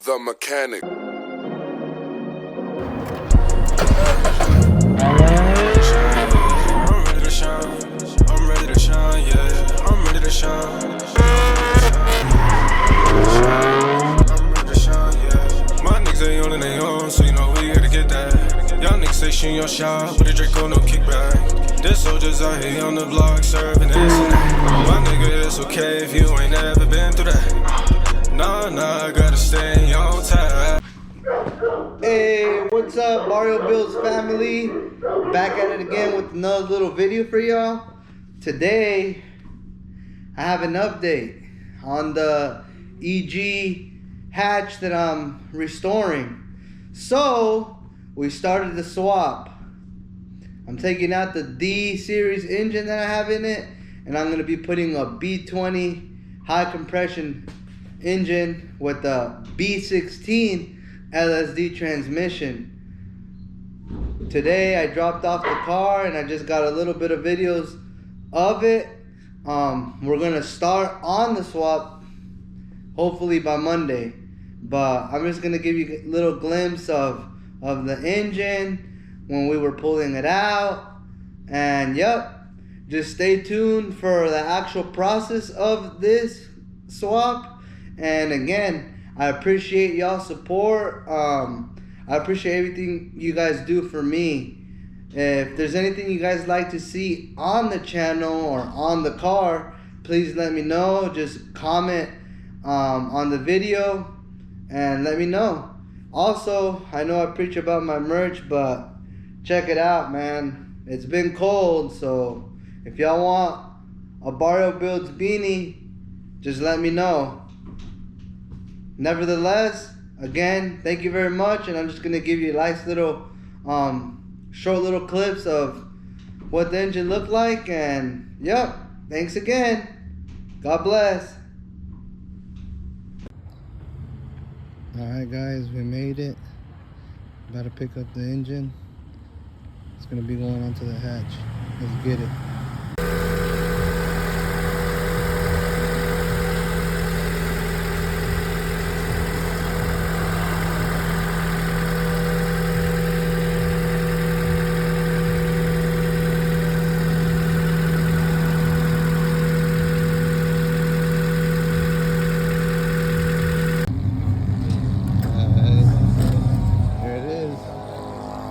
The mechanic. I'm ready to shine. I'm ready to shine, yeah. I'm ready to shine. I'm ready to shine, yeah. My niggas ain't on they own, so you know we here to get that. Y'all niggas say shoot your shot with a Draco, no kickback. There's soldiers out here on the block serving this and that. My nigga, it's okay if you ain't never been through that. Nah, I gotta stay on time. Hey, what's up, Barrio Builds family? Back at it again with another little video for y'all. Today, I have an update on the EG hatch that I'm restoring. So, we started the swap. I'm taking out the D series engine that I have in it, and I'm going to be putting a b20 high compression engine with the b16 LSD transmission. Today I dropped off the car and I just got a little bit of videos of it. We're gonna start on the swap hopefully by Monday, but I'm just gonna give you a little glimpse of the engine when we were pulling it out, and yep, just stay tuned for the actual process of this swap. And again, I appreciate y'all's support. I appreciate everything you guys do for me. If there's anything you guys like to see on the channel or on the car, please let me know. Just comment on the video and let me know. Also, I know I preach about my merch, but check it out, man. It's been cold, so if y'all want a Barrio Builds beanie, just let me know. Nevertheless, again, thank you very much, and I'm just gonna give you nice little short little clips of what the engine looked like. And yep, thanks again. God bless. Alright guys, we made it. About to pick up the engine. It's gonna be going onto the hatch. Let's get it.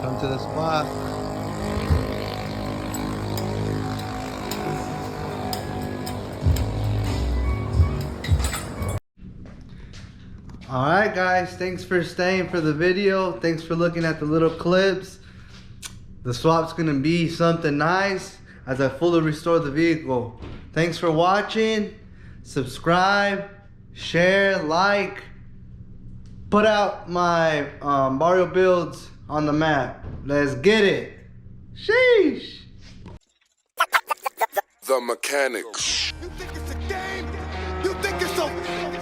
Come to the spot. Alright guys, thanks for staying for the video. Thanks for looking at the little clips. The swap's gonna be something nice as I fully restore the vehicle. Thanks for watching. Subscribe, share, like. Put out my Barrio Builds on the map. Let's get it. Sheesh. The mechanic. You think it's a game? You think it's a